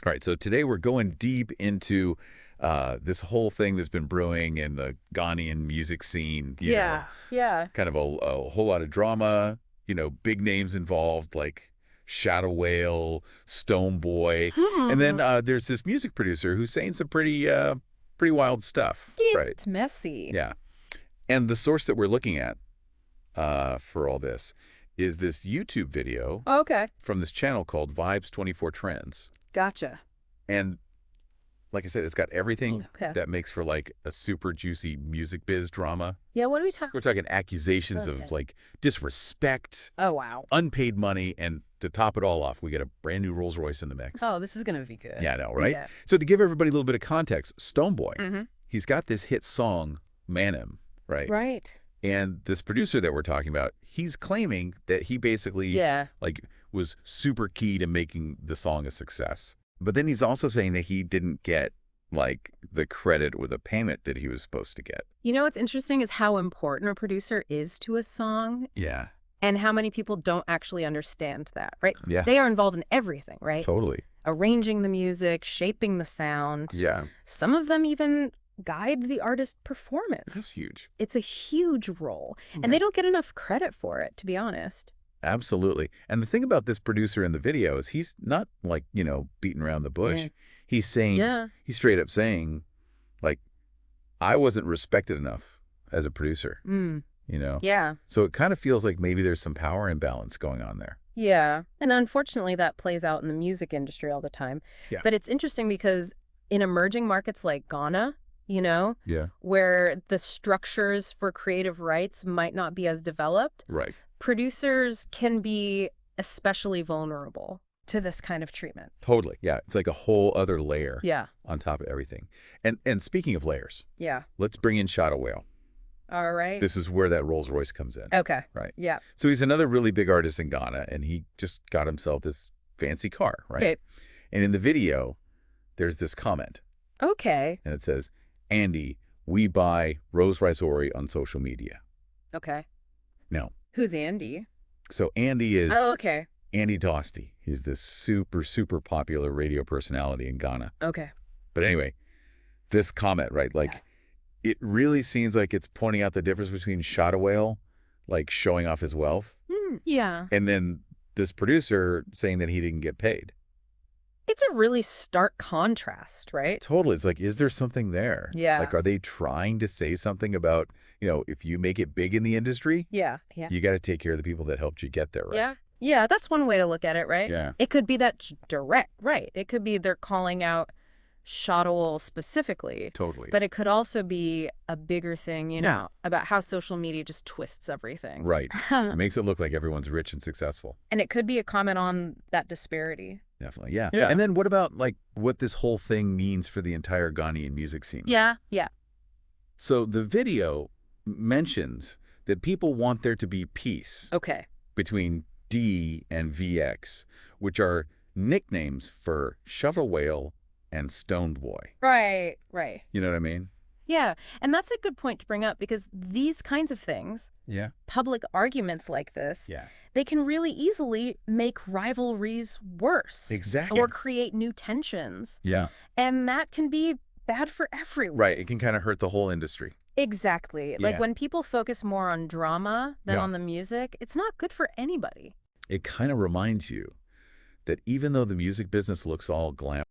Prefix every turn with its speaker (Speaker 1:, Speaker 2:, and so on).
Speaker 1: All right, so today we're going deep into this whole thing that's been brewing in the Ghanaian music scene,
Speaker 2: Yeah.
Speaker 1: kind of a whole lot of drama, big names involved like Shatta Wale, Stonebwoy, and then there's this music producer who's saying some pretty wild stuff, right?
Speaker 2: It's messy.
Speaker 1: Yeah, and the source that we're looking at for all this is this YouTube video
Speaker 2: Okay.
Speaker 1: from this channel called Vibes 24 Trends.
Speaker 2: Gotcha.
Speaker 1: And like I said, it's got everything
Speaker 2: Okay.
Speaker 1: that makes for like a super juicy music biz drama.
Speaker 2: Yeah, what are we talking?
Speaker 1: We're talking accusations
Speaker 2: Okay.
Speaker 1: of like disrespect,
Speaker 2: Oh, wow.
Speaker 1: unpaid money, and to top it all off, we get a brand new Rolls-Royce in the mix.
Speaker 2: Oh, this is going to be good.
Speaker 1: Yeah, I know, right?
Speaker 2: Yeah.
Speaker 1: So to give everybody a little bit of context, Stonebwoy,
Speaker 2: Mm-hmm.
Speaker 1: he's got this hit song, Manim, right?
Speaker 2: Right.
Speaker 1: And this producer that we're talking about, he's claiming that he basically
Speaker 2: Yeah.
Speaker 1: like was super key to making the song a success. But then he's also saying that he didn't get like the credit or the payment that he was supposed to get.
Speaker 2: You know what's interesting is how important a producer is to a song
Speaker 1: Yeah,
Speaker 2: and how many people don't actually understand that, right?
Speaker 1: yeah,
Speaker 2: They are involved in everything, right?
Speaker 1: totally.
Speaker 2: Arranging the music, shaping the sound.
Speaker 1: Yeah,
Speaker 2: Some of them even guide the artist's performance.
Speaker 1: that's huge.
Speaker 2: It's a huge role,
Speaker 1: Yeah.
Speaker 2: and they don't get enough credit for it, to be honest.
Speaker 1: Absolutely. And the thing about this producer in the video is he's not like, beating around the bush.
Speaker 2: Yeah.
Speaker 1: He's saying,
Speaker 2: Yeah.
Speaker 1: he's straight up saying, like, I wasn't respected enough as a producer,
Speaker 2: Mm. Yeah.
Speaker 1: So it kind of feels like maybe there's some power imbalance going on there.
Speaker 2: Yeah. And unfortunately, that plays out in the music industry all the time.
Speaker 1: Yeah.
Speaker 2: But it's interesting because in emerging markets like Ghana,
Speaker 1: Yeah.
Speaker 2: where the structures for creative rights might not be as developed,
Speaker 1: Right.
Speaker 2: producers can be especially vulnerable to this kind of treatment.
Speaker 1: Totally. Yeah. It's like a whole other layer
Speaker 2: Yeah.
Speaker 1: on top of everything. And speaking of layers,
Speaker 2: Yeah.
Speaker 1: let's bring in Shatta Wale.
Speaker 2: All right.
Speaker 1: This is where that Rolls-Royce comes in.
Speaker 2: Okay.
Speaker 1: Right.
Speaker 2: Yeah.
Speaker 1: So he's another really big artist in Ghana, and he just got himself this fancy car, right?
Speaker 2: Okay.
Speaker 1: And in the video, there's this comment,
Speaker 2: Okay.
Speaker 1: and it says, Andy, we buy Rolls-Royce Ori on social media.
Speaker 2: Okay.
Speaker 1: No.
Speaker 2: Who's Andy?
Speaker 1: So Andy is
Speaker 2: Oh, okay.
Speaker 1: Andy Dosty. He's this super, super popular radio personality in Ghana.
Speaker 2: Okay.
Speaker 1: But anyway, this comment, right? Like, it really seems like it's pointing out the difference between Shatta Wale, like showing off his wealth,
Speaker 2: Yeah.
Speaker 1: and then this producer saying that he didn't get paid.
Speaker 2: It's a really stark contrast, right?
Speaker 1: Totally. It's like, is there something there?
Speaker 2: Yeah.
Speaker 1: Like, are they trying to say something about, if you make it big in the industry,
Speaker 2: Yeah. Yeah.
Speaker 1: you got to take care of the people that helped you get there, right?
Speaker 2: Yeah. Yeah, that's one way to look at it, right?
Speaker 1: Yeah.
Speaker 2: It could be that direct, right? It could be they're calling out Shatta specifically.
Speaker 1: Totally.
Speaker 2: But it could also be a bigger thing,
Speaker 1: Yeah.
Speaker 2: about how social media just twists everything.
Speaker 1: Right. It makes it look like everyone's rich and successful.
Speaker 2: And it could be a comment on that disparity.
Speaker 1: Definitely. Yeah.
Speaker 2: Yeah.
Speaker 1: And then what about like what this whole thing means for the entire Ghanaian music scene?
Speaker 2: Yeah. Yeah.
Speaker 1: So the video mentions that people want there to be peace
Speaker 2: Okay.
Speaker 1: between D and VX, which are nicknames for Shatta Wale and Stonebwoy.
Speaker 2: Right. Right.
Speaker 1: You know what I mean?
Speaker 2: Yeah. And that's a good point to bring up because these kinds of things,
Speaker 1: Yeah.
Speaker 2: public arguments like this,
Speaker 1: Yeah.
Speaker 2: they can really easily make rivalries worse.
Speaker 1: Exactly.
Speaker 2: Or create new tensions.
Speaker 1: Yeah.
Speaker 2: And that can be bad for everyone.
Speaker 1: Right. It can kind of hurt the whole industry.
Speaker 2: Exactly. Like
Speaker 1: Yeah.
Speaker 2: when people focus more on drama than
Speaker 1: Yeah.
Speaker 2: on the music, it's not good for anybody.
Speaker 1: It kind of reminds you that even though the music business looks all glam